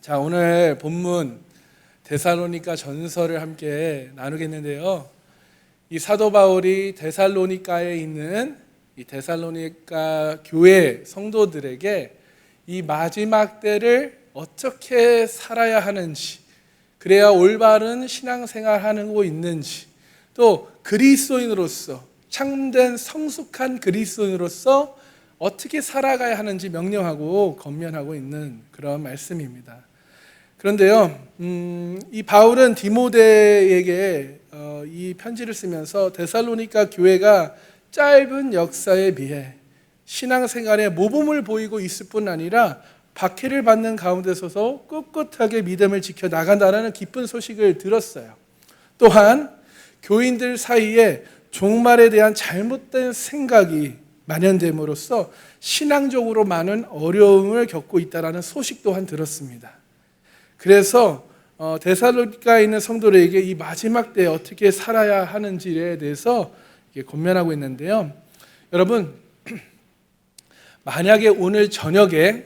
자, 오늘 본문 데살로니가 전서를 함께 나누겠는데요. 이 사도 바울이 데살로니가에 있는 이 데살로니가 교회 성도들에게 이 마지막 때를 어떻게 살아야 하는지, 그래야 올바른 신앙생활 하고 있는지, 또 그리스도인으로서 참된 성숙한 그리스도인으로서 어떻게 살아가야 하는지 명령하고 권면하고 있는 그런 말씀입니다. 그런데요, 이 바울은 디모데에게 이 편지를 쓰면서 데살로니가 교회가 짧은 역사에 비해 신앙생활에 모범을 보이고 있을 뿐 아니라 박해를 받는 가운데 서서 꿋꿋하게 믿음을 지켜 나간다는 기쁜 소식을 들었어요. 또한 교인들 사이에 종말에 대한 잘못된 생각이 만연됨으로써 신앙적으로 많은 어려움을 겪고 있다는 소식 또한 들었습니다. 그래서 데살로니가에 있는 성도들에게 이 마지막 때에 어떻게 살아야 하는지에 대해서 권면하고 있는데요. 여러분, 만약에 오늘 저녁에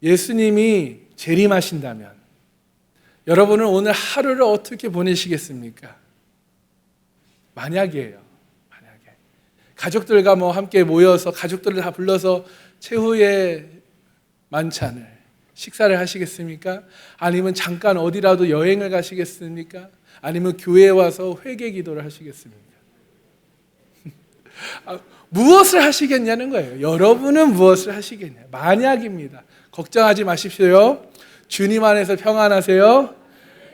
예수님이 재림하신다면 여러분은 오늘 하루를 어떻게 보내시겠습니까? 만약이에요. 만약에 가족들과 함께 모여서 가족들을 다 불러서 최후의 만찬을 식사를 하시겠습니까? 아니면 잠깐 어디라도 여행을 가시겠습니까? 아니면 교회에 와서 회개 기도를 하시겠습니까? 무엇을 하시겠냐는 거예요. 여러분은 무엇을 하시겠냐? 만약입니다. 걱정하지 마십시오. 주님 안에서 평안하세요.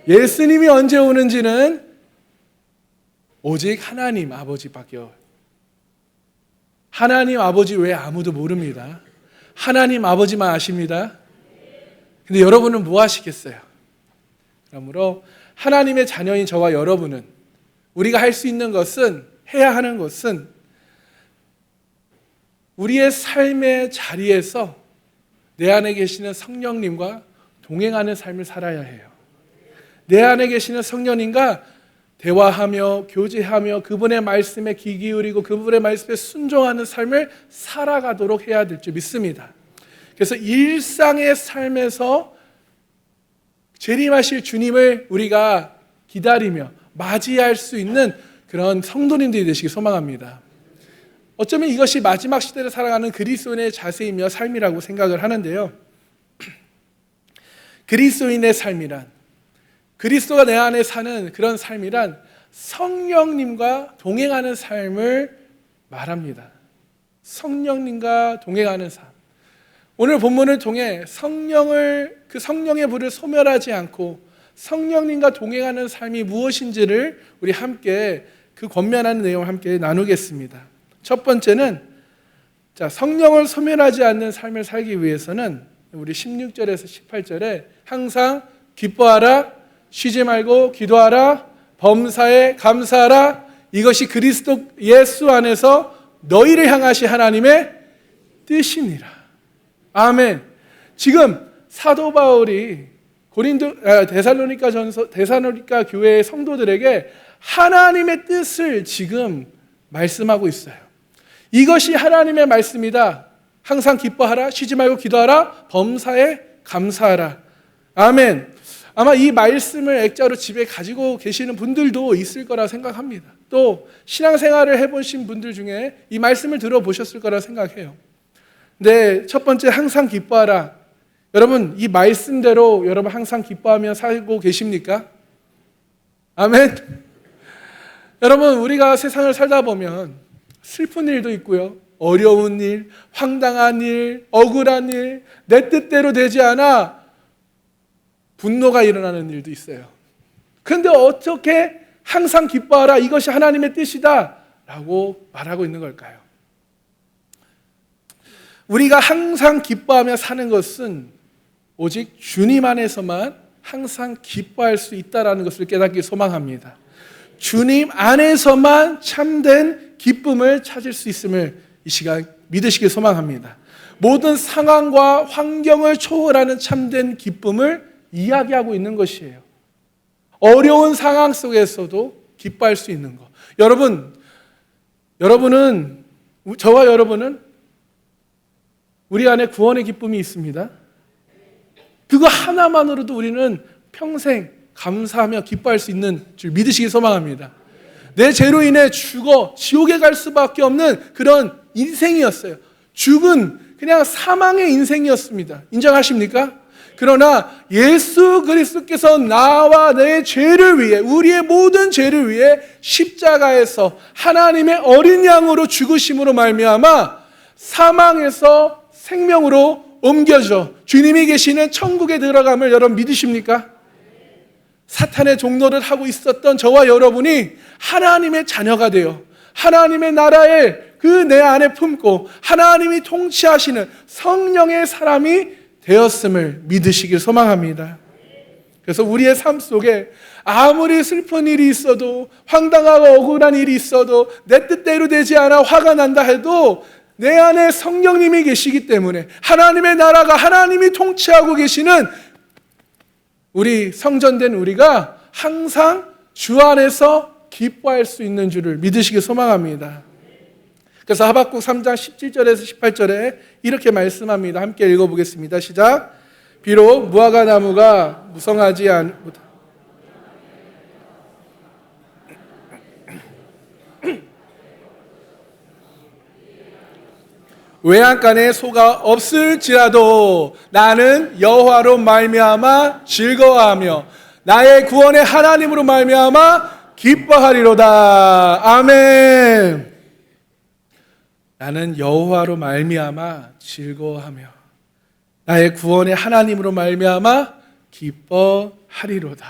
예수님이 언제 오는지는 오직 하나님 아버지밖에 없어요. 하나님 아버지 외에 아무도 모릅니다. 하나님 아버지만 아십니다. 근데 여러분은 뭐 하시겠어요? 그러므로 하나님의 자녀인 저와 여러분은 우리가 할 수 있는 것은, 해야 하는 것은 우리의 삶의 자리에서 내 안에 계시는 성령님과 동행하는 삶을 살아야 해요. 내 안에 계시는 성령님과 대화하며 교제하며 그분의 말씀에 귀 기울이고 그분의 말씀에 순종하는 삶을 살아가도록 해야 될 줄 믿습니다. 그래서 일상의 삶에서 재림하실 주님을 우리가 기다리며 맞이할 수 있는 그런 성도님들이 되시길 소망합니다. 어쩌면 이것이 마지막 시대를 살아가는 그리스도인의 자세이며 삶이라고 생각을 하는데요. 그리스도인의 삶이란, 그리스도가 내 안에 사는 그런 삶이란 성령님과 동행하는 삶을 말합니다. 성령님과 동행하는 삶. 오늘 본문을 통해 그 성령의 불을 소멸하지 않고 성령님과 동행하는 삶이 무엇인지를 우리 함께 그 권면하는 내용을 함께 나누겠습니다. 첫 번째는 성령을 소멸하지 않는 삶을 살기 위해서는 우리 16절에서 18절에 항상 기뻐하라, 쉬지 말고 기도하라, 범사에 감사하라, 이것이 그리스도 예수 안에서 너희를 향하신 하나님의 뜻이니라. 아멘. 지금 사도 바울이 데살로니가 교회의 성도들에게 하나님의 뜻을 지금 말씀하고 있어요. 이것이 하나님의 말씀이다. 항상 기뻐하라, 쉬지 말고 기도하라, 범사에 감사하라. 아멘. 아마 이 말씀을 액자로 집에 가지고 계시는 분들도 있을 거라 생각합니다. 또 신앙생활을 해보신 분들 중에 이 말씀을 들어보셨을 거라 생각해요. 네, 첫 번째 항상 기뻐하라. 여러분, 이 말씀대로 여러분 항상 기뻐하며 살고 계십니까? 아멘. 여러분, 우리가 세상을 살다 보면 슬픈 일도 있고요, 어려운 일, 황당한 일, 억울한 일, 내 뜻대로 되지 않아 분노가 일어나는 일도 있어요. 그런데 어떻게 항상 기뻐하라, 이것이 하나님의 뜻이다 라고 말하고 있는 걸까요? 우리가 항상 기뻐하며 사는 것은 오직 주님 안에서만 항상 기뻐할 수 있다는 것을 깨닫기 소망합니다. 주님 안에서만 참된 기쁨을 찾을 수 있음을 이 시간 믿으시길 소망합니다. 모든 상황과 환경을 초월하는 참된 기쁨을 이야기하고 있는 것이에요. 어려운 상황 속에서도 기뻐할 수 있는 것. 저와 여러분은 우리 안에 구원의 기쁨이 있습니다. 그거 하나만으로도 우리는 평생 감사하며 기뻐할 수 있는 줄 믿으시기 소망합니다. 내 죄로 인해 죽어 지옥에 갈 수밖에 없는 그런 인생이었어요. 죽은 그냥 사망의 인생이었습니다. 인정하십니까? 그러나 예수 그리스도께서 나와 내 죄를 위해, 우리의 모든 죄를 위해 십자가에서 하나님의 어린 양으로 죽으심으로 말미암아 사망에서 생명으로 옮겨져 주님이 계시는 천국에 들어감을 여러분 믿으십니까? 사탄의 종노릇 하고 있었던 저와 여러분이 하나님의 자녀가 되어 하나님의 나라에 그 내 안에 품고 하나님이 통치하시는 성령의 사람이 되었음을 믿으시길 소망합니다. 그래서 우리의 삶 속에 아무리 슬픈 일이 있어도, 황당하고 억울한 일이 있어도, 내 뜻대로 되지 않아 화가 난다 해도 내 안에 성령님이 계시기 때문에, 하나님의 나라가, 하나님이 통치하고 계시는 우리 성전된 우리가 항상 주 안에서 기뻐할 수 있는 줄을 믿으시길 소망합니다. 그래서 하박국 3장 17절에서 18절에 이렇게 말씀합니다. 함께 읽어보겠습니다. 시작. 비록 무화과 나무가 무성하지 않 외양간에 소가 없을지라도 나는 여호와로 말미암아 즐거워하며 나의 구원의 하나님으로 말미암아 기뻐하리로다. 아멘. 나는 여호와로 말미암아 즐거워하며 나의 구원의 하나님으로 말미암아 기뻐하리로다.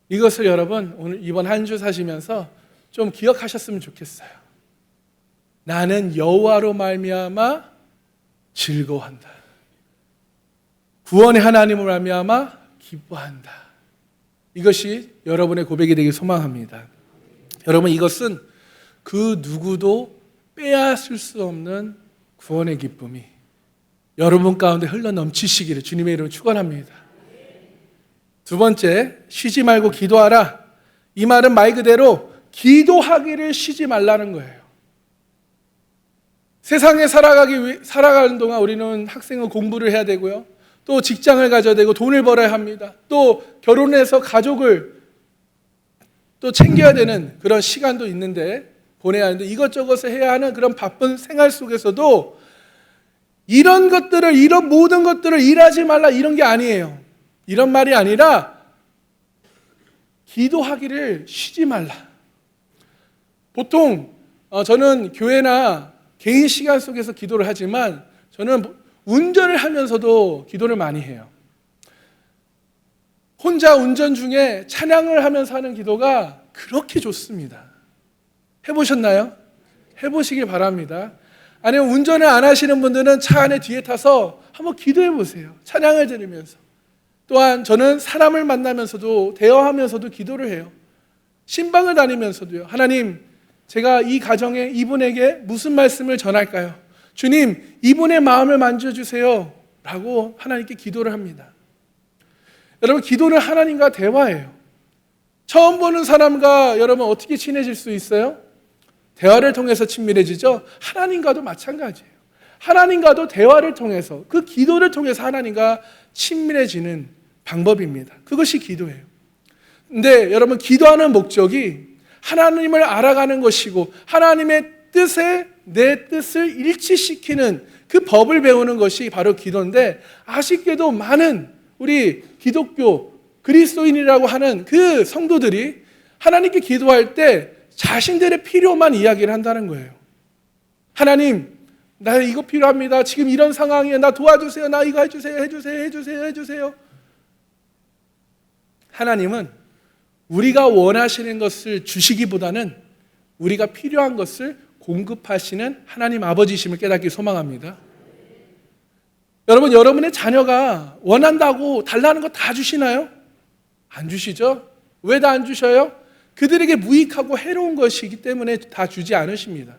이것을 여러분 오늘 이번 한 주 사시면서 좀 기억하셨으면 좋겠어요. 나는 여호와로 말미암아 즐거워한다. 구원의 하나님으로 말미암아 기뻐한다. 이것이 여러분의 고백이 되길 소망합니다. 여러분, 이것은 그 누구도 빼앗을 수 없는 구원의 기쁨이 여러분 가운데 흘러넘치시기를 주님의 이름으로 축원합니다. 두 번째, 쉬지 말고 기도하라. 이 말은 말 그대로 기도하기를 쉬지 말라는 거예요. 세상에 살아가는 동안 우리는 학생은 공부를 해야 되고요. 또 직장을 가져야 되고 돈을 벌어야 합니다. 또 결혼해서 가족을 또 챙겨야 되는 그런 시간도 있는데, 보내야 하는데, 이것저것을 해야 하는 그런 바쁜 생활 속에서도 이런 모든 것들을 일하지 말라, 이런 게 아니에요. 이런 말이 아니라 기도하기를 쉬지 말라. 보통 저는 교회나 개인 시간 속에서 기도를 하지만 저는 운전을 하면서도 기도를 많이 해요. 혼자 운전 중에 찬양을 하면서 하는 기도가 그렇게 좋습니다. 해보셨나요? 해보시길 바랍니다. 아니면 운전을 안 하시는 분들은 차 안에 뒤에 타서 한번 기도해 보세요. 찬양을 들으면서. 또한 저는 사람을 만나면서도, 대화하면서도 기도를 해요. 신방을 다니면서도요. 하나님, 제가 이 가정에 이분에게 무슨 말씀을 전할까요? 주님, 이분의 마음을 만져주세요 라고 하나님께 기도를 합니다. 여러분, 기도는 하나님과 대화예요. 처음 보는 사람과 여러분 어떻게 친해질 수 있어요? 대화를 통해서 친밀해지죠. 하나님과도 마찬가지예요. 하나님과도 대화를 통해서, 그 기도를 통해서 하나님과 친밀해지는 방법입니다. 그것이 기도예요. 근데 여러분, 기도하는 목적이 하나님을 알아가는 것이고 하나님의 뜻에 내 뜻을 일치시키는 그 법을 배우는 것이 바로 기도인데, 아쉽게도 많은 우리 기독교 그리스도인이라고 하는 그 성도들이 하나님께 기도할 때 자신들의 필요만 이야기를 한다는 거예요. 하나님, 나 이거 필요합니다. 지금 이런 상황이에요. 나 도와주세요. 나 이거 해주세요. 하나님은 우리가 원하시는 것을 주시기보다는 우리가 필요한 것을 공급하시는 하나님 아버지심을 깨닫기 소망합니다. 여러분, 여러분의 자녀가 원한다고 달라는 거 다 주시나요? 안 주시죠? 왜 다 안 주셔요? 그들에게 무익하고 해로운 것이기 때문에 다 주지 않으십니다.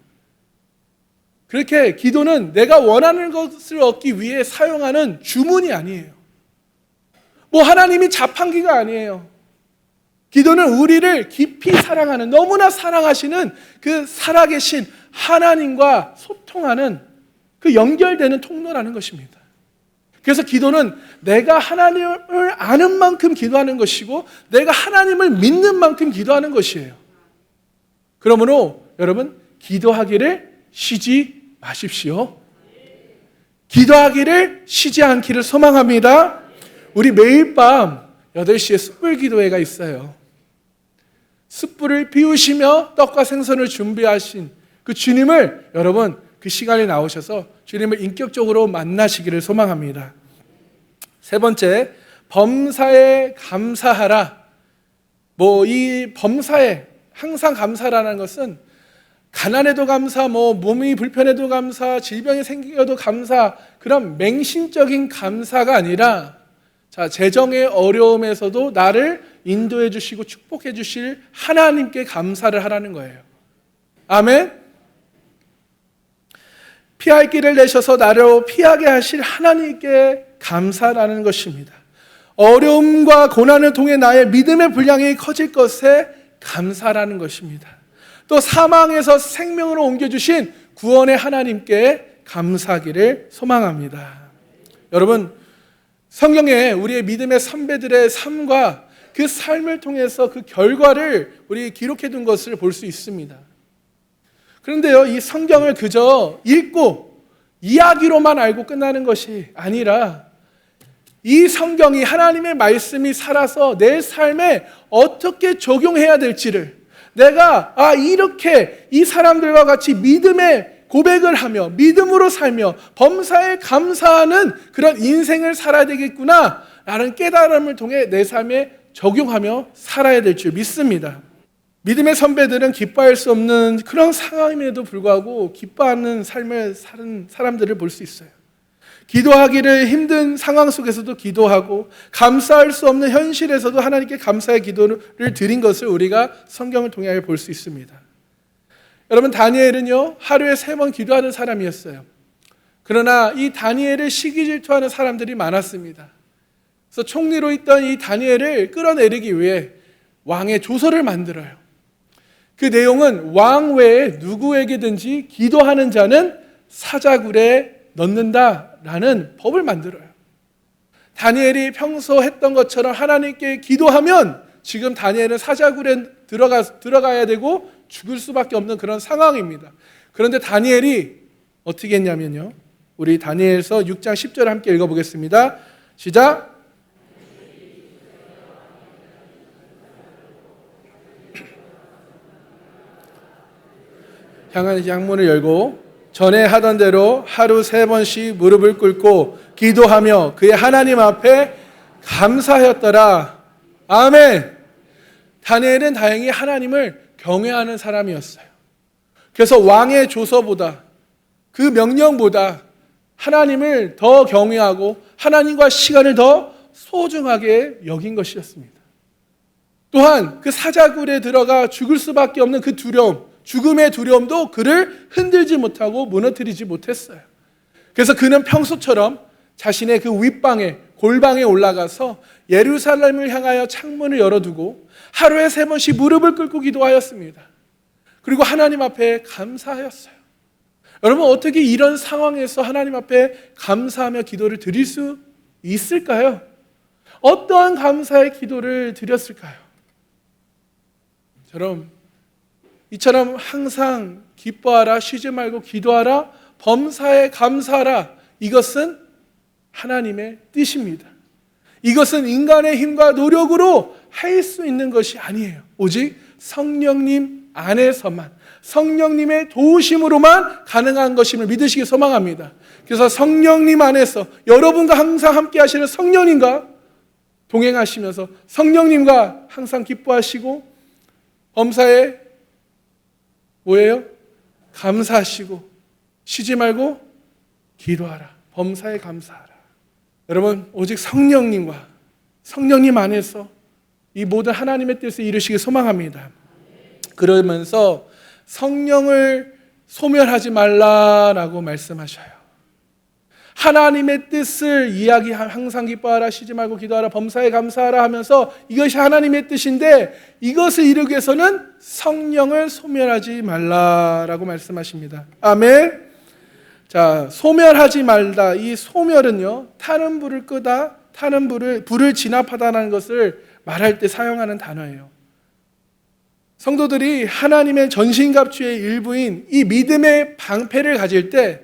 그렇게 기도는 내가 원하는 것을 얻기 위해 사용하는 주문이 아니에요. 하나님이 자판기가 아니에요. 기도는 우리를 깊이 사랑하는, 너무나 사랑하시는 그 살아계신 하나님과 소통하는 그 연결되는 통로라는 것입니다. 그래서 기도는 내가 하나님을 아는 만큼 기도하는 것이고 내가 하나님을 믿는 만큼 기도하는 것이에요. 그러므로 여러분 기도하기를 쉬지 마십시오. 기도하기를 쉬지 않기를 소망합니다. 우리 매일 밤 8시에 숯불 기도회가 있어요. 숯불을 피우시며 떡과 생선을 준비하신 그 주님을 여러분 그 시간에 나오셔서 주님을 인격적으로 만나시기를 소망합니다. 세 번째, 범사에 감사하라. 이 범사에 항상 감사라는 것은 가난해도 감사, 몸이 불편해도 감사, 질병이 생겨도 감사, 그런 맹신적인 감사가 아니라 재정의 어려움에서도 나를 인도해 주시고 축복해 주실 하나님께 감사를 하라는 거예요. 아멘. 피할 길을 내셔서 나를 피하게 하실 하나님께 감사라는 것입니다. 어려움과 고난을 통해 나의 믿음의 분량이 커질 것에 감사라는 것입니다. 또 사망에서 생명으로 옮겨주신 구원의 하나님께 감사하기를 소망합니다. 여러분, 성경에 우리의 믿음의 선배들의 삶과 그 삶을 통해서 그 결과를 우리 기록해 둔 것을 볼 수 있습니다. 그런데요, 이 성경을 그저 읽고 이야기로만 알고 끝나는 것이 아니라 이 성경이 하나님의 말씀이 살아서 내 삶에 어떻게 적용해야 될지를 내가 이렇게 이 사람들과 같이 믿음의 고백을 하며 믿음으로 살며 범사에 감사하는 그런 인생을 살아야 되겠구나 라는 깨달음을 통해 내 삶에 적용하며 살아야 될 줄 믿습니다. 믿음의 선배들은 기뻐할 수 없는 그런 상황임에도 불구하고 기뻐하는 삶을 사는 사람들을 볼 수 있어요. 기도하기를 힘든 상황 속에서도 기도하고 감사할 수 없는 현실에서도 하나님께 감사의 기도를 드린 것을 우리가 성경을 통해 볼 수 있습니다. 여러분, 다니엘은요 하루에 3번 기도하는 사람이었어요. 그러나 이 다니엘을 시기 질투하는 사람들이 많았습니다. 그래서 총리로 있던 이 다니엘을 끌어내리기 위해 왕의 조서를 만들어요. 그 내용은 왕 외에 누구에게든지 기도하는 자는 사자굴에 넣는다라는 법을 만들어요. 다니엘이 평소 했던 것처럼 하나님께 기도하면 지금 다니엘은 사자굴에 들어가야 되고 죽을 수밖에 없는 그런 상황입니다. 그런데 다니엘이 어떻게 했냐면요, 우리 다니엘서 6장 10절 함께 읽어보겠습니다. 시작. 향문을 열고 전에 하던 대로 하루 3번씩 무릎을 꿇고 기도하며 그의 하나님 앞에 감사하였더라. 아멘. 다니엘은 다행히 하나님을 경외하는 사람이었어요. 그래서 왕의 조서보다 그 명령보다 하나님을 더 경외하고 하나님과 시간을 더 소중하게 여긴 것이었습니다. 또한 그 사자굴에 들어가 죽을 수밖에 없는 그 두려움, 죽음의 두려움도 그를 흔들지 못하고 무너뜨리지 못했어요. 그래서 그는 평소처럼 자신의 그 윗방에 골방에 올라가서 예루살렘을 향하여 창문을 열어두고 하루에 3번씩 무릎을 꿇고 기도하였습니다. 그리고 하나님 앞에 감사하였어요. 여러분, 어떻게 이런 상황에서 하나님 앞에 감사하며 기도를 드릴 수 있을까요? 어떠한 감사의 기도를 드렸을까요? 이처럼 항상 기뻐하라, 쉬지 말고 기도하라, 범사에 감사하라. 이것은 하나님의 뜻입니다. 이것은 인간의 힘과 노력으로 할 수 있는 것이 아니에요. 오직 성령님 안에서만, 성령님의 도우심으로만 가능한 것임을 믿으시기 소망합니다. 그래서 성령님 안에서 여러분과 항상 함께 하시는 성령님과 동행하시면서 성령님과 항상 기뻐하시고 범사에 뭐예요? 감사하시고 쉬지 말고 기도하라. 범사에 감사하라. 여러분, 오직 성령님과 성령님 안에서 이 모든 하나님의 뜻을 이루시기 소망합니다. 그러면서 성령을 소멸하지 말라라고 말씀하셔요. 하나님의 뜻을 이야기하며 항상 기뻐하라, 쉬지 말고 기도하라, 범사에 감사하라 하면서 이것이 하나님의 뜻인데 이것을 이루기 위해서는 성령을 소멸하지 말라라고 말씀하십니다. 아멘. 자, 소멸하지 말다. 이 소멸은요, 타는 불을 끄다, 타는 불을 진압하다라는 것을 말할 때 사용하는 단어예요. 성도들이 하나님의 전신갑주의 일부인 이 믿음의 방패를 가질 때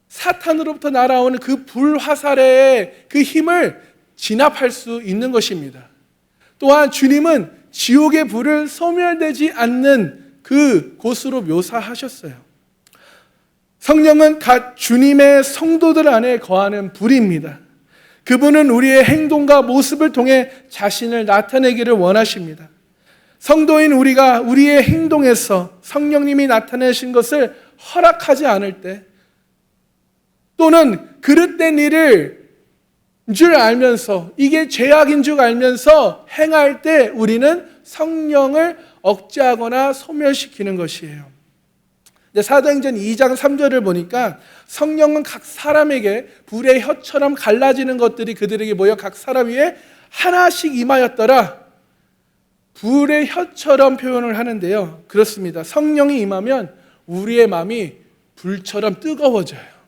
사탄으로부터 날아오는 그 불화살의 그 힘을 진압할 수 있는 것입니다. 또한 주님은 지옥의 불을 소멸되지 않는 그 곳으로 묘사하셨어요. 성령은 각 주님의 성도들 안에 거하는 불입니다. 그분은 우리의 행동과 모습을 통해 자신을 나타내기를 원하십니다. 성도인 우리가 우리의 행동에서 성령님이 나타내신 것을 허락하지 않을 때, 또는 그릇된 일을 줄 알면서 이게 죄악인 줄 알면서 행할 때 우리는 성령을 억제하거나 소멸시키는 것이에요. 사도행전 2장 3절을 보니까 성령은 각 사람에게 불의 혀처럼 갈라지는 것들이 그들에게 모여 각 사람 위에 하나씩 임하였더라. 불의 혀처럼 표현을 하는데요. 그렇습니다. 성령이 임하면 우리의 마음이 불처럼 뜨거워져요.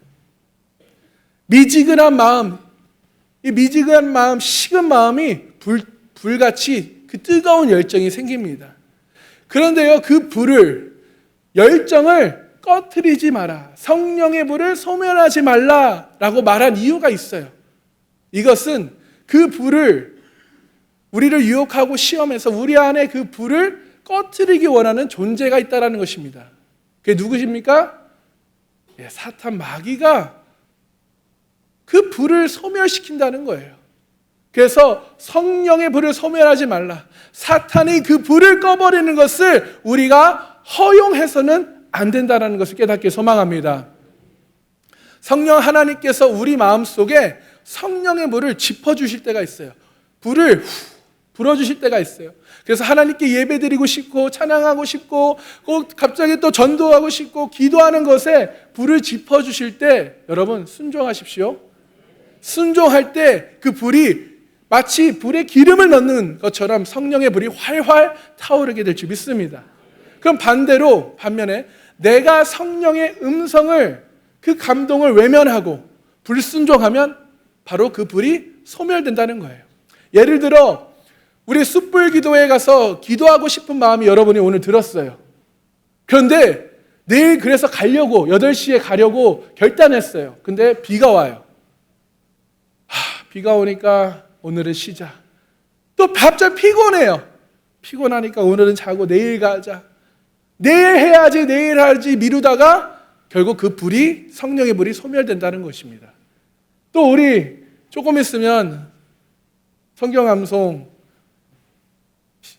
미지근한 마음, 이 미지근한 마음, 식은 마음이 불같이 그 뜨거운 열정이 생깁니다. 그런데요, 그 불을, 열정을 꺼트리지 마라. 성령의 불을 소멸하지 말라라고 말한 이유가 있어요. 이것은 그 불을 우리를 유혹하고 시험해서 우리 안에 그 불을 꺼트리기 원하는 존재가 있다는 것입니다. 그게 누구십니까? 사탄 마귀가 그 불을 소멸시킨다는 거예요. 그래서 성령의 불을 소멸하지 말라. 사탄이 그 불을 꺼버리는 것을 우리가 허용해서는 안 된다는 것을 깨닫게 소망합니다. 성령 하나님께서 우리 마음속에 성령의 불을 짚어주실 때가 있어요. 불을 불어주실 때가 있어요. 그래서 하나님께 예배드리고 싶고 찬양하고 싶고 꼭 갑자기 또 전도하고 싶고 기도하는 것에 불을 짚어주실 때 여러분 순종하십시오. 순종할 때 그 불이 마치 불에 기름을 넣는 것처럼 성령의 불이 활활 타오르게 될 줄 믿습니다. 그럼 반면에 내가 성령의 음성을, 그 감동을 외면하고 불순종하면 바로 그 불이 소멸된다는 거예요. 예를 들어 우리 숯불 기도회에 가서 기도하고 싶은 마음이 여러분이 오늘 들었어요. 그런데 내일 그래서 가려고 8시에 가려고 결단했어요. 근데 비가 와요. 비가 오니까 오늘은 쉬자. 또 갑자기 피곤해요. 피곤하니까 오늘은 자고 내일 가자. 내일 해야지 미루다가 결국 그 불이, 성령의 불이 소멸된다는 것입니다. 또 우리 조금 있으면 성경 암송,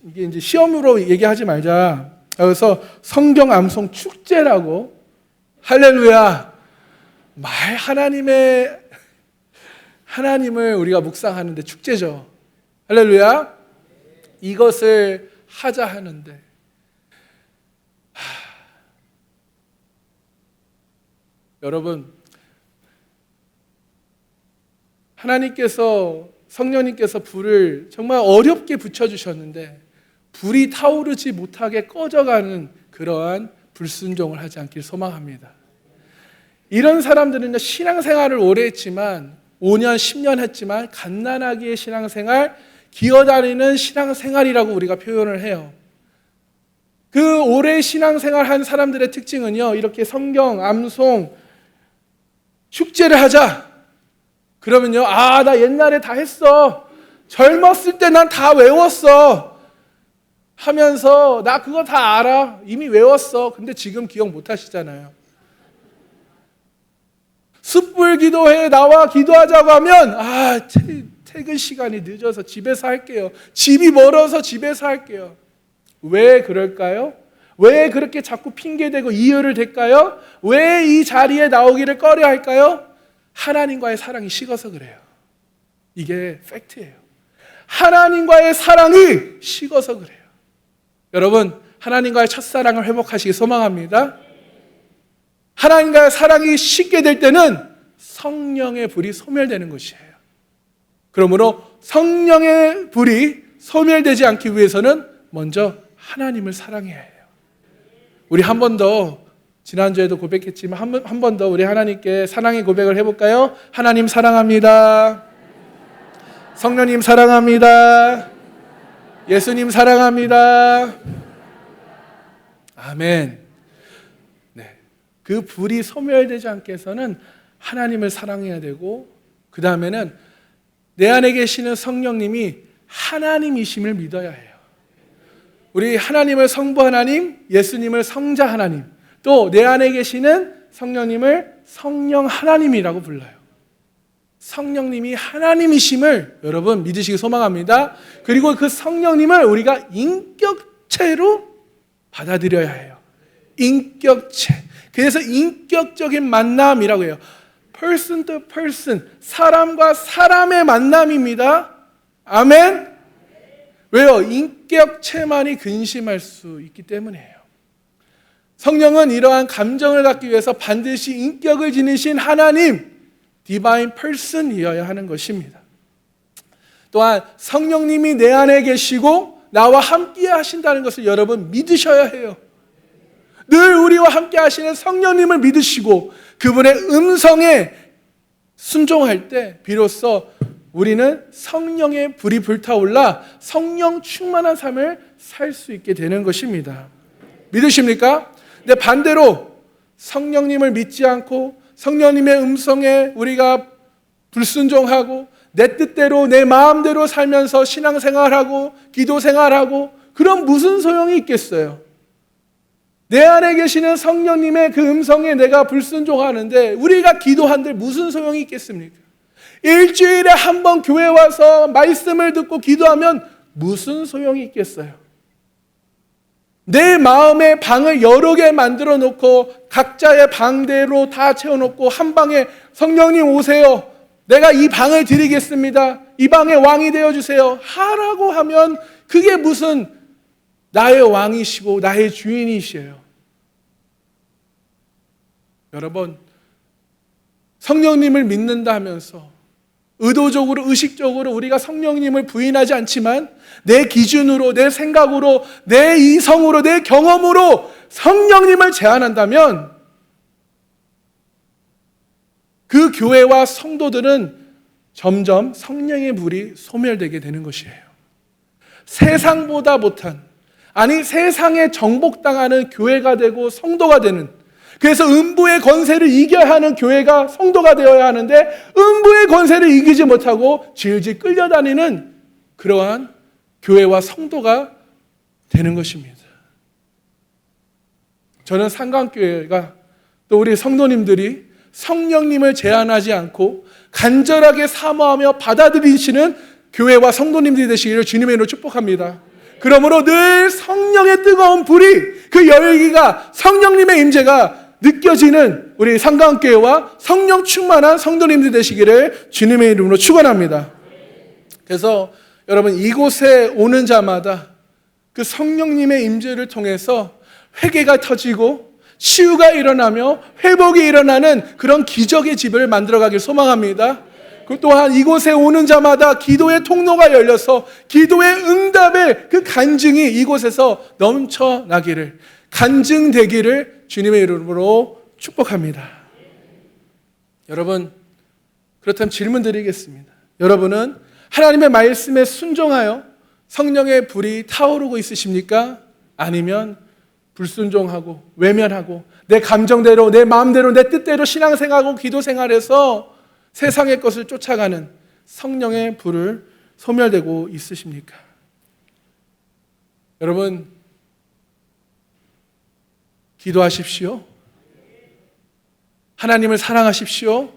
이게 이제 시험으로 얘기하지 말자. 그래서 성경 암송 축제라고, 할렐루야, 하나님을 우리가 묵상하는데 축제죠. 할렐루야. 이것을 하자 하는데 여러분, 하나님께서, 성령님께서 불을 정말 어렵게 붙여주셨는데 불이 타오르지 못하게 꺼져가는 그러한 불순종을 하지 않길 소망합니다. 이런 사람들은 신앙생활을 오래 했지만 5년, 10년 했지만 갓난아기의 신앙생활, 기어다니는 신앙생활이라고 우리가 표현을 해요. 그 오래 신앙생활 한 사람들의 특징은요, 이렇게 성경, 암송, 축제를 하자. 그러면요, 나 옛날에 다 했어. 젊었을 때 난 다 외웠어. 하면서 나 그거 다 알아. 이미 외웠어. 근데 지금 기억 못 하시잖아요. 숯불 기도회에 나와 기도하자고 하면 퇴근 시간이 늦어서 집에서 할게요. 집이 멀어서 집에서 할게요. 왜 그럴까요? 왜 그렇게 자꾸 핑계대고 이유를 댈까요? 왜 이 자리에 나오기를 꺼려 할까요? 하나님과의 사랑이 식어서 그래요. 이게 팩트예요. 하나님과의 사랑이 식어서 그래요. 여러분, 하나님과의 첫사랑을 회복하시기 소망합니다. 하나님과의 사랑이 식게 될 때는 성령의 불이 소멸되는 것이에요. 그러므로 성령의 불이 소멸되지 않기 위해서는 먼저 하나님을 사랑해야 해요. 우리 한 번 더 지난주에도 고백했지만 한 번 더 우리 하나님께 사랑의 고백을 해볼까요? 하나님 사랑합니다. 성령님 사랑합니다. 예수님 사랑합니다. 아멘. 네. 그 불이 소멸되지 않게 해서는 하나님을 사랑해야 되고, 그 다음에는 내 안에 계시는 성령님이 하나님이심을 믿어야 해요. 우리 하나님을 성부 하나님, 예수님을 성자 하나님, 또 내 안에 계시는 성령님을 성령 하나님이라고 불러요. 성령님이 하나님이심을 여러분 믿으시기 소망합니다. 그리고 그 성령님을 우리가 인격체로 받아들여야 해요. 인격체. 그래서 인격적인 만남이라고 해요. person to person, 사람과 사람의 만남입니다. 아멘. 왜요? 인격체만이 근심할 수 있기 때문이에요. 성령은 이러한 감정을 갖기 위해서 반드시 인격을 지니신 하나님, 디바인 퍼슨이어야 하는 것입니다. 또한 성령님이 내 안에 계시고 나와 함께 하신다는 것을 여러분 믿으셔야 해요. 늘 우리와 함께 하시는 성령님을 믿으시고 그분의 음성에 순종할 때 비로소 우리는 성령의 불이 불타올라 성령 충만한 삶을 살 수 있게 되는 것입니다. 믿으십니까? 근데 반대로 성령님을 믿지 않고 성령님의 음성에 우리가 불순종하고 내 뜻대로 내 마음대로 살면서 신앙생활하고 기도생활하고 그럼 무슨 소용이 있겠어요? 내 안에 계시는 성령님의 그 음성에 내가 불순종하는데 우리가 기도한들 무슨 소용이 있겠습니까? 일주일에 한 번 교회 와서 말씀을 듣고 기도하면 무슨 소용이 있겠어요? 내 마음의 방을 여러 개 만들어 놓고 각자의 방대로 다 채워놓고 한 방에 성령님 오세요. 내가 이 방을 드리겠습니다. 이 방의 왕이 되어주세요. 하라고 하면 그게 무슨 나의 왕이시고 나의 주인이시에요. 여러분, 성령님을 믿는다 하면서 의도적으로 의식적으로 우리가 성령님을 부인하지 않지만 내 기준으로 내 생각으로 내 이성으로 내 경험으로 성령님을 제한한다면 그 교회와 성도들은 점점 성령의 불이 소멸되게 되는 것이에요. 세상보다 못한, 아니 세상에 정복당하는 교회가 되고 성도가 되는, 그래서 음부의 권세를 이겨야 하는 교회가 성도가 되어야 하는데 음부의 권세를 이기지 못하고 질질 끌려다니는 그러한 교회와 성도가 되는 것입니다. 저는 상강교회가 또 우리 성도님들이 성령님을 제한하지 않고 간절하게 사모하며 받아들이시는 교회와 성도님들이 되시기를 주님의 이름으로 축복합니다. 그러므로 늘 성령의 뜨거운 불이, 그 열기가, 성령님의 임재가 느껴지는 우리 상강교회와 성령 충만한 성도님들 되시기를 주님의 이름으로 축원합니다. 그래서 여러분 이곳에 오는 자마다 그 성령님의 임재를 통해서 회개가 터지고 치유가 일어나며 회복이 일어나는 그런 기적의 집을 만들어가길 소망합니다. 그 또한 이곳에 오는 자마다 기도의 통로가 열려서 기도의 응답의 그 간증이 이곳에서 넘쳐나기를, 간증되기를 주님의 이름으로 축복합니다. 여러분, 그렇다면 질문 드리겠습니다. 여러분은 하나님의 말씀에 순종하여 성령의 불이 타오르고 있으십니까? 아니면 불순종하고 외면하고 내 감정대로 내 마음대로 내 뜻대로 신앙생활하고 기도생활에서 세상의 것을 쫓아가는 성령의 불을 소멸되고 있으십니까? 여러분, 기도하십시오. 하나님을 사랑하십시오.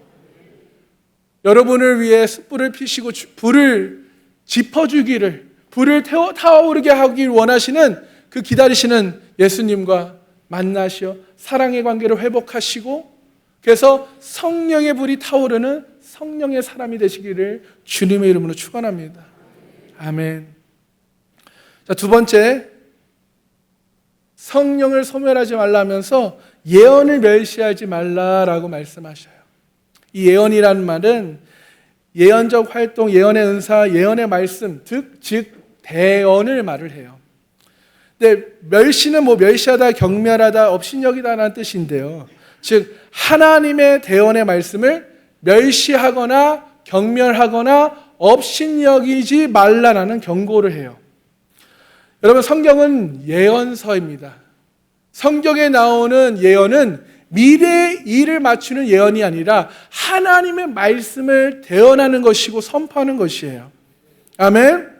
여러분을 위해 숯불을 피시고 불을 짚어주기를, 불을 타오르게 하길 원하시는 그 기다리시는 예수님과 만나시어 사랑의 관계를 회복하시고, 그래서 성령의 불이 타오르는 성령의 사람이 되시기를 주님의 이름으로 축원합니다. 아멘. 자, 두 번째, 성령을 소멸하지 말라면서 예언을 멸시하지 말라라고 말씀하셔요. 이 예언이라는 말은 예언적 활동, 예언의 은사, 예언의 말씀, 즉 대언을 말을 해요. 근데 멸시는 멸시하다, 경멸하다, 업신여기다라는 뜻인데요. 즉 하나님의 대언의 말씀을 멸시하거나 경멸하거나 업신여기지 말라라는 경고를 해요. 여러분, 성경은 예언서입니다. 성경에 나오는 예언은 미래의 일을 맞추는 예언이 아니라 하나님의 말씀을 대언하는 것이고 선포하는 것이에요. 아멘.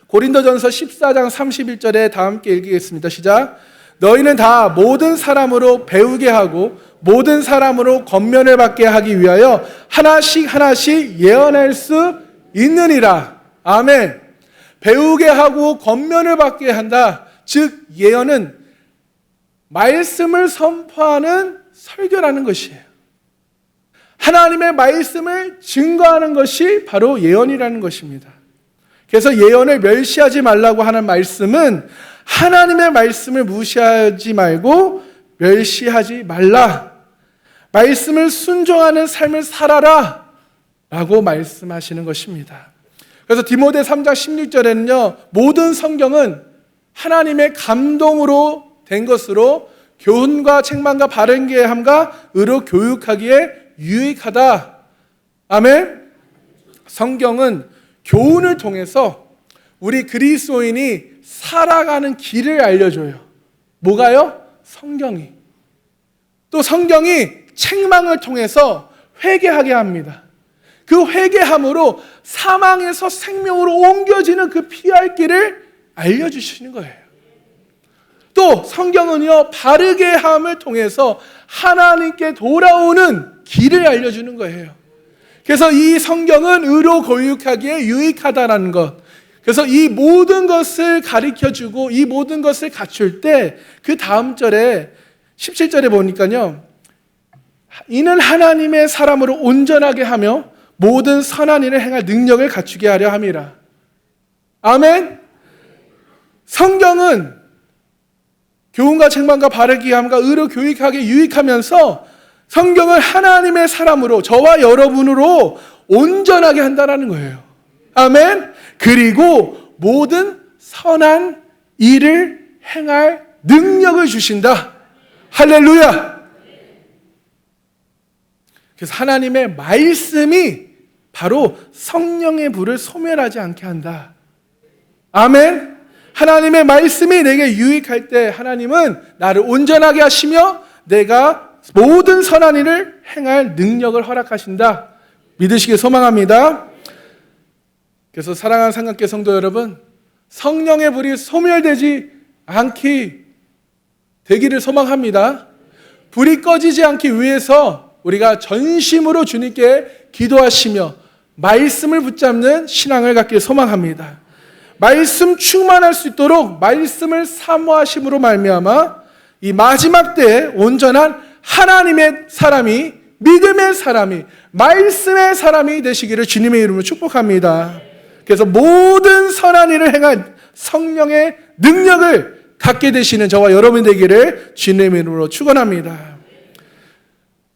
고린도전서 14장 31절에 다 함께 읽겠습니다. 시작. 너희는 다 모든 사람으로 배우게 하고 모든 사람으로 권면을 받게 하기 위하여 하나씩 하나씩 예언할 수 있느니라. 아멘. 배우게 하고 권면을 받게 한다. 즉 예언은 말씀을 선포하는 설교라는 것이에요. 하나님의 말씀을 증거하는 것이 바로 예언이라는 것입니다. 그래서 예언을 멸시하지 말라고 하는 말씀은 하나님의 말씀을 무시하지 말고 멸시하지 말라. 말씀을 순종하는 삶을 살아라 라고 말씀하시는 것입니다. 그래서 디모데 3장 16절에는요, 모든 성경은 하나님의 감동으로 된 것으로 교훈과 책망과 바른 계함과 의로 교육하기에 유익하다. 아멘. 성경은 교훈을 통해서 우리 그리스도인이 살아가는 길을 알려줘요. 뭐가요? 성경이. 또 성경이 책망을 통해서 회개하게 합니다. 그 회개함으로 사망에서 생명으로 옮겨지는 그 피할 길을 알려주시는 거예요. 또 성경은요, 바르게 함을 통해서 하나님께 돌아오는 길을 알려주는 거예요. 그래서 이 성경은 의로 교육하기에 유익하다라는 것. 그래서 이 모든 것을 가르쳐주고 이 모든 것을 갖출 때 그 다음 절에 17절에 보니까요, 이는 하나님의 사람으로 온전하게 하며 모든 선한 일을 행할 능력을 갖추게 하려 함이라. 아멘. 성경은 교훈과 책망과 바르게 함과 의로 교육하게 유익하면서 성경을 하나님의 사람으로, 저와 여러분으로 온전하게 한다는 거예요. 아멘. 그리고 모든 선한 일을 행할 능력을 주신다. 할렐루야. 그래서 하나님의 말씀이 바로 성령의 불을 소멸하지 않게 한다. 아멘. 하나님의 말씀이 내게 유익할 때 하나님은 나를 온전하게 하시며 내가 모든 선한 일을 행할 능력을 허락하신다. 믿으시길 소망합니다. 그래서 사랑하는 삼각교 성도 여러분, 성령의 불이 소멸되지 되기를 소망합니다. 불이 꺼지지 않기 위해서 우리가 전심으로 주님께 기도하시며 말씀을 붙잡는 신앙을 갖길 소망합니다. 말씀 충만할 수 있도록 말씀을 사모하심으로 말미암아 이 마지막 때에 온전한 하나님의 사람이, 믿음의 사람이, 말씀의 사람이 되시기를 주님의 이름으로 축복합니다. 그래서 모든 선한 일을 행한 성령의 능력을 갖게 되시는 저와 여러분 되기를 주님의 이름으로 축원합니다.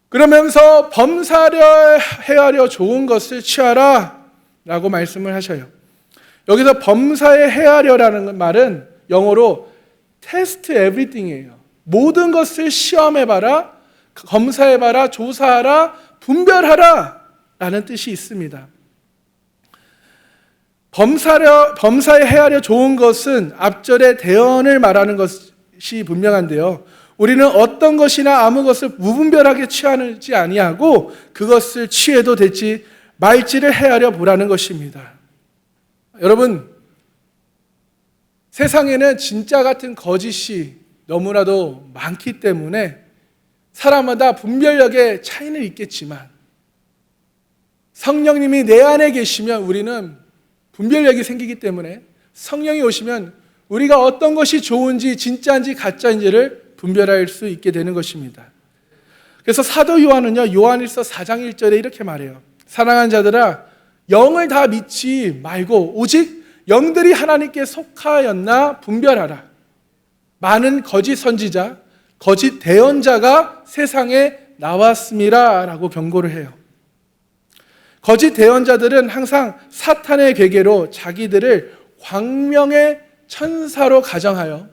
그러면서 범사려 헤아려 좋은 것을 취하라 라고 말씀을 하셔요. 여기서 범사에 헤아려라는 말은 영어로 test everything이에요. 모든 것을 시험해봐라, 검사해봐라, 조사하라, 분별하라 라는 뜻이 있습니다. 범사에 헤아려 좋은 것은 앞절의 대언을 말하는 것이 분명한데요, 우리는 어떤 것이나 아무 것을 무분별하게 취하지 아니하고 그것을 취해도 될지 말지를 헤아려 보라는 것입니다. 여러분, 세상에는 진짜 같은 거짓이 너무나도 많기 때문에 사람마다 분별력에 차이는 있겠지만 성령님이 내 안에 계시면 우리는 분별력이 생기기 때문에 성령이 오시면 우리가 어떤 것이 좋은지 진짜인지 가짜인지를 분별할 수 있게 되는 것입니다. 그래서 사도 요한은요, 요한일서 4장 1절에 이렇게 말해요. 사랑하는 자들아, 영을 다 믿지 말고 오직 영들이 하나님께 속하였나 분별하라. 많은 거짓 선지자, 거짓 대언자가 세상에 나왔습니다 라고 경고를 해요. 거짓 대언자들은 항상 사탄의 괴계로 자기들을 광명의 천사로 가정하여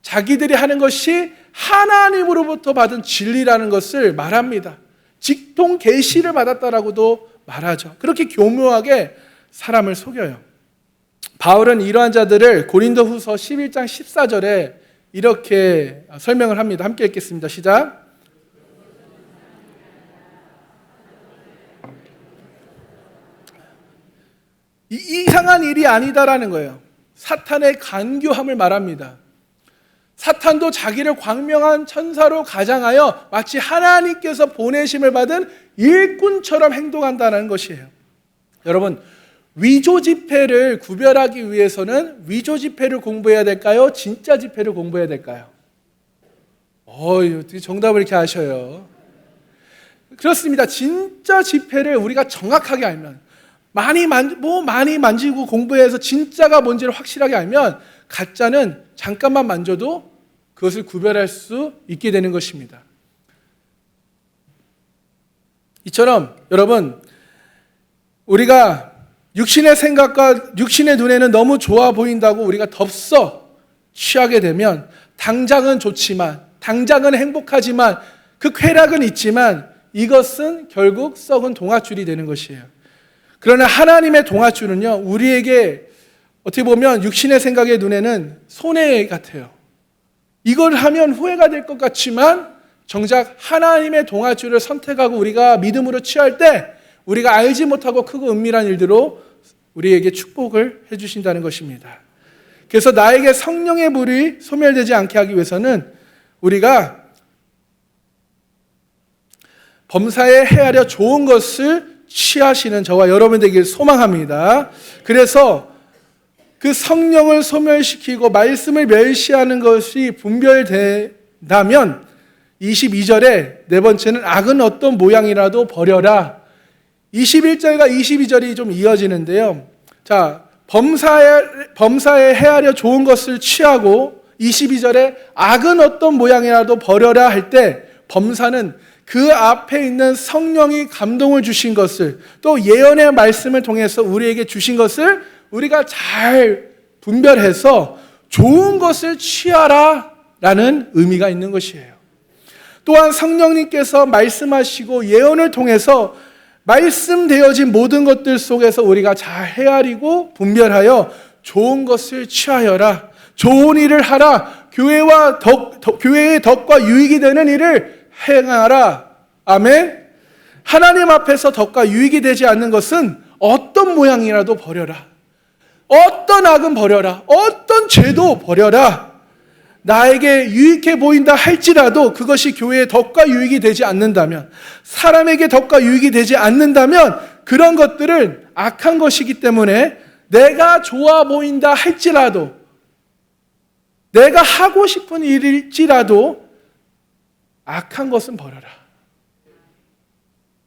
자기들이 하는 것이 하나님으로부터 받은 진리라는 것을 말합니다. 직통 계시를 받았다라고도 말하죠. 그렇게 교묘하게 사람을 속여요. 바울은 이러한 자들을 고린도후서 11장 14절에 이렇게 설명을 합니다. 함께 읽겠습니다. 시작. 이상한 일이 아니다라는 거예요. 사탄의 간교함을 말합니다. 사탄도 자기를 광명한 천사로 가장하여 마치 하나님께서 보내심을 받은 일꾼처럼 행동한다는 것이에요. 여러분, 위조 지폐를 구별하기 위해서는 위조 지폐를 공부해야 될까요? 진짜 지폐를 공부해야 될까요? 어떻게 정답을 이렇게 아셔요? 그렇습니다. 진짜 지폐를 우리가 정확하게 알면, 많이 만지고 공부해서 진짜가 뭔지를 확실하게 알면 가짜는 잠깐만 만져도 그것을 구별할 수 있게 되는 것입니다. 이처럼 여러분, 우리가 육신의 생각과 육신의 눈에는 너무 좋아 보인다고 우리가 덥석 취하게 되면 당장은 좋지만, 당장은 행복하지만, 그 쾌락은 있지만 이것은 결국 썩은 동아줄이 되는 것이에요. 그러나 하나님의 동아줄은요, 우리에게 어떻게 보면 육신의 생각의 눈에는 손해 같아요. 이걸 하면 후회가 될 것 같지만 정작 하나님의 동아줄을 선택하고 우리가 믿음으로 취할 때 우리가 알지 못하고 크고 은밀한 일들로 우리에게 축복을 해주신다는 것입니다. 그래서 나에게 성령의 불이 소멸되지 않게 하기 위해서는 우리가 범사에 헤아려 좋은 것을 취하시는 저와 여러분 되길 소망합니다. 그래서 그 성령을 소멸시키고 말씀을 멸시하는 것이 분별된다면 22절에 네 번째는 악은 어떤 모양이라도 버려라. 21절과 22절이 좀 이어지는데요. 자, 범사에 헤아려 좋은 것을 취하고 22절에 악은 어떤 모양이라도 버려라 할 때 범사는 그 앞에 있는 성령이 감동을 주신 것을, 또 예언의 말씀을 통해서 우리에게 주신 것을 우리가 잘 분별해서 좋은 것을 취하라 라는 의미가 있는 것이에요. 또한 성령님께서 말씀하시고 예언을 통해서 말씀되어진 모든 것들 속에서 우리가 잘 헤아리고 분별하여 좋은 것을 취하여라, 좋은 일을 하라, 교회의 덕과 유익이 되는 일을 행하라. 아멘. 하나님 앞에서 덕과 유익이 되지 않는 것은 어떤 모양이라도 버려라. 어떤 악은 버려라. 어떤 죄도 버려라. 나에게 유익해 보인다 할지라도 그것이 교회의 덕과 유익이 되지 않는다면, 사람에게 덕과 유익이 되지 않는다면 그런 것들은 악한 것이기 때문에 내가 좋아 보인다 할지라도, 내가 하고 싶은 일일지라도 악한 것은 버려라.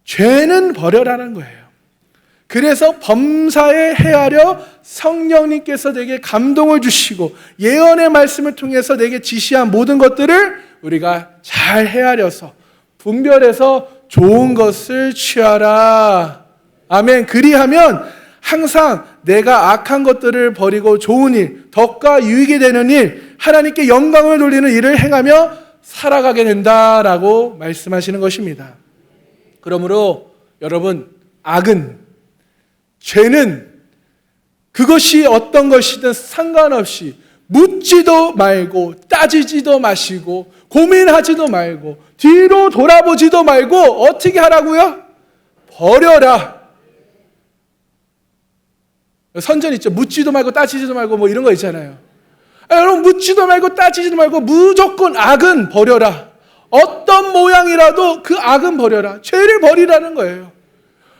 죄는 버려라는 거예요. 그래서 범사에 헤아려 성령님께서 내게 감동을 주시고 예언의 말씀을 통해서 내게 지시한 모든 것들을 우리가 잘 헤아려서 분별해서 좋은 것을 취하라. 아멘. 그리하면 항상 내가 악한 것들을 버리고 좋은 일, 덕과 유익이 되는 일, 하나님께 영광을 돌리는 일을 행하며 살아가게 된다라고 말씀하시는 것입니다. 그러므로 여러분, 악은, 죄는 그것이 어떤 것이든 상관없이 묻지도 말고 따지지도 마시고 고민하지도 말고 뒤로 돌아보지도 말고 어떻게 하라고요? 버려라. 선전 있죠. 묻지도 말고 따지지도 말고 뭐 이런 거 있잖아요. 여러분, 묻지도 말고 따지지도 말고 무조건 악은 버려라. 어떤 모양이라도 그 악은 버려라. 죄를 버리라는 거예요.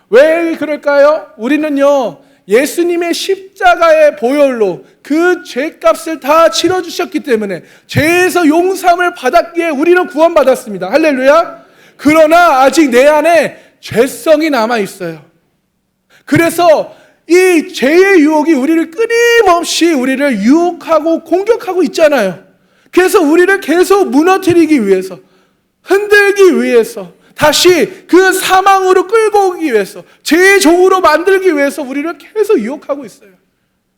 왜 그럴까요? 우리는요, 예수님의 십자가의 보혈로 그 죄값을 다 치러주셨기 때문에 죄에서 용서함을 받았기에 우리는 구원받았습니다. 할렐루야. 그러나 아직 내 안에 죄성이 남아있어요. 그래서 이 죄의 유혹이 우리를 끊임없이 우리를 유혹하고 공격하고 있잖아요. 그래서 우리를 계속 무너뜨리기 위해서, 흔들기 위해서, 다시 그 사망으로 끌고 오기 위해서, 죄의 종으로 만들기 위해서 우리를 계속 유혹하고 있어요.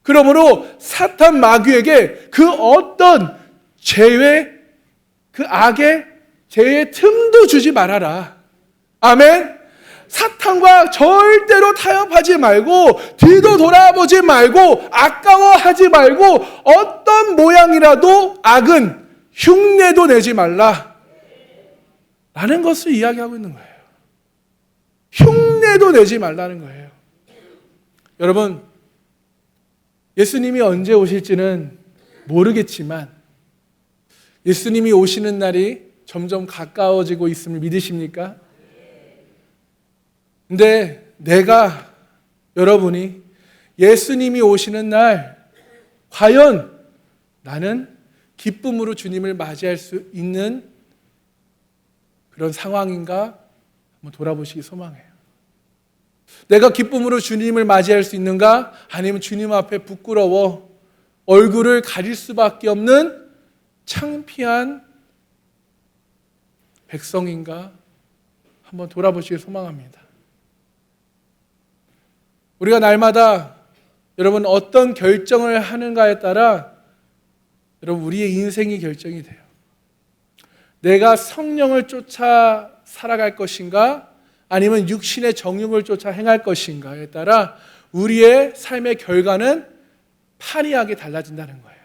그러므로 사탄 마귀에게 그 어떤 죄의 그 악의 죄의 틈도 주지 말아라. 아멘. 사탄과 절대로 타협하지 말고 뒤도 돌아보지 말고 아까워하지 말고 어떤 모양이라도 악은 흉내도 내지 말라 라는 것을 이야기하고 있는 거예요. 흉내도 내지 말라는 거예요. 여러분, 예수님이 언제 오실지는 모르겠지만 예수님이 오시는 날이 점점 가까워지고 있음을 믿으십니까? 근데 내가, 여러분이 예수님이 오시는 날 과연 나는 기쁨으로 주님을 맞이할 수 있는 그런 상황인가 한번 돌아보시기 소망해요. 내가 기쁨으로 주님을 맞이할 수 있는가? 아니면 주님 앞에 부끄러워 얼굴을 가릴 수밖에 없는 창피한 백성인가? 한번 돌아보시길 소망합니다. 우리가 날마다 여러분 어떤 결정을 하는가에 따라 여러분 우리의 인생이 결정이 돼요. 내가 성령을 쫓아 살아갈 것인가 아니면 육신의 정욕을 쫓아 행할 것인가에 따라 우리의 삶의 결과는 판이하게 달라진다는 거예요.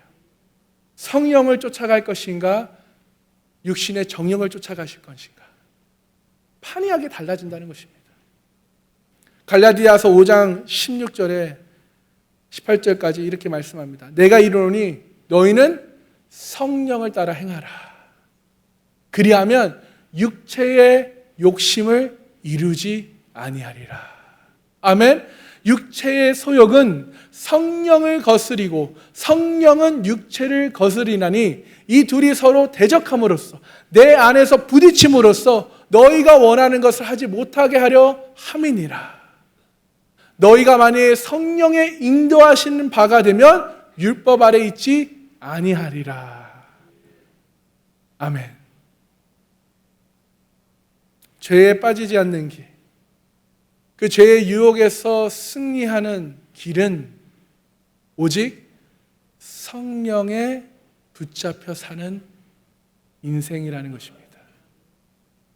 성령을 쫓아갈 것인가 육신의 정욕을 쫓아가실 것인가 판이하게 달라진다는 것입니다. 갈라디아서 5장 16절에 18절까지 이렇게 말씀합니다. 내가 이르노니 너희는 성령을 따라 행하라. 그리하면 육체의 욕심을 이루지 아니하리라. 아멘. 육체의 소욕은 성령을 거스리고 성령은 육체를 거스리나니 이 둘이 서로 대적함으로써 내 안에서 부딪힘으로써 너희가 원하는 것을 하지 못하게 하려 함이니라. 너희가 만일 성령의 인도하시는 바가 되면 율법 아래 있지 아니하리라. 아멘. 죄에 빠지지 않는 길, 그 죄의 유혹에서 승리하는 길은 오직 성령에 붙잡혀 사는 인생이라는 것입니다.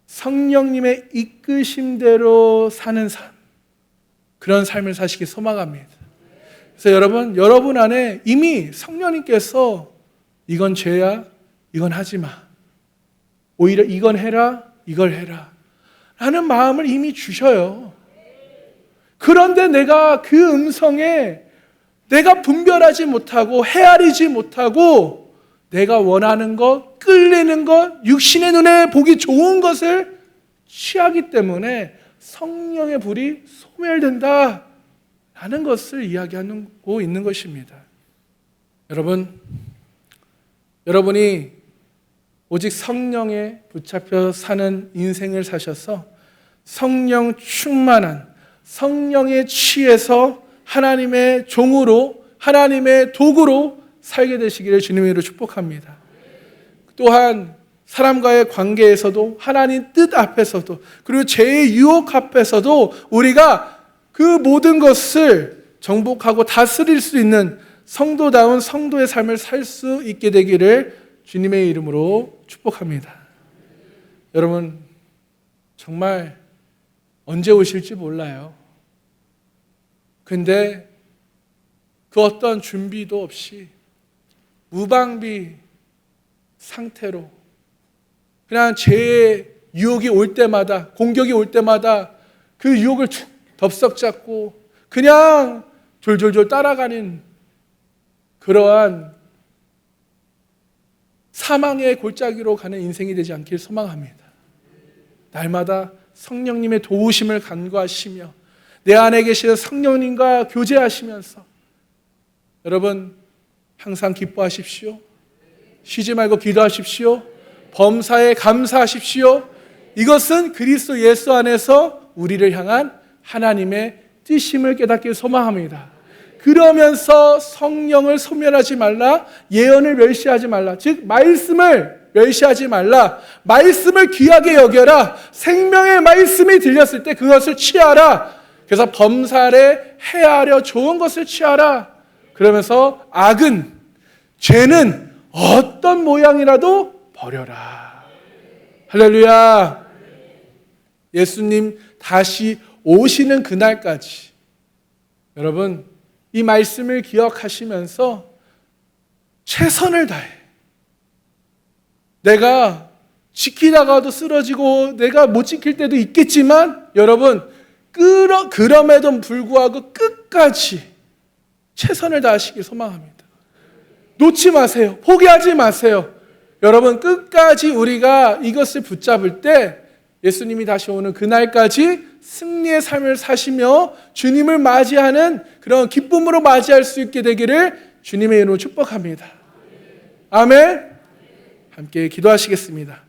성령님의 이끄심대로 사는 삶, 그런 삶을 사시기 소망합니다. 그래서 여러분 안에 이미 성령님께서 이건 죄야, 이건 하지 마. 오히려 이건 해라, 이걸 해라. 라는 마음을 이미 주셔요. 그런데 내가 그 음성에 내가 분별하지 못하고 헤아리지 못하고 내가 원하는 것, 끌리는 것, 육신의 눈에 보기 좋은 것을 취하기 때문에 성령의 불이 소멸된다 라는 것을 이야기하고 있는 것입니다. 여러분이 오직 성령에 붙잡혀 사는 인생을 사셔서 성령 충만한 성령에 취해서 하나님의 종으로 하나님의 도구로 살게 되시기를 주님의 이름으로 축복합니다. 또한 사람과의 관계에서도 하나님 뜻 앞에서도 그리고 죄의 유혹 앞에서도 우리가 그 모든 것을 정복하고 다스릴 수 있는 성도다운 성도의 삶을 살 수 있게 되기를 주님의 이름으로 축복합니다. 여러분 정말 언제 오실지 몰라요. 근데 그 어떤 준비도 없이 무방비 상태로 그냥 죄의 유혹이 올 때마다 공격이 올 때마다 그 유혹을 덥석 잡고 그냥 졸졸졸 따라가는 그러한 사망의 골짜기로 가는 인생이 되지 않길 소망합니다. 날마다 성령님의 도우심을 간구하시며 내 안에 계시는 성령님과 교제하시면서 여러분 항상 기뻐하십시오. 쉬지 말고 기도하십시오. 범사에 감사하십시오. 이것은 그리스도 예수 안에서 우리를 향한 하나님의 뜻임을 깨닫길 소망합니다. 그러면서 성령을 소멸하지 말라, 예언을 멸시하지 말라, 즉 말씀을 멸시하지 말라, 말씀을 귀하게 여겨라, 생명의 말씀이 들렸을 때 그것을 취하라. 그래서 범사에 해하려 좋은 것을 취하라 그러면서 악은, 죄는 어떤 모양이라도 버려라. 할렐루야. 예수님 다시 오시는 그날까지 여러분 이 말씀을 기억하시면서 최선을 다해. 내가 지키다가도 쓰러지고 내가 못 지킬 때도 있겠지만 여러분 그럼에도 불구하고 끝까지 최선을 다하시길 소망합니다. 놓지 마세요. 포기하지 마세요. 여러분 끝까지 우리가 이것을 붙잡을 때 예수님이 다시 오는 그날까지 승리의 삶을 사시며 주님을 맞이하는 그런 기쁨으로 맞이할 수 있게 되기를 주님의 이름으로 축복합니다. 아멘. 함께 기도하시겠습니다.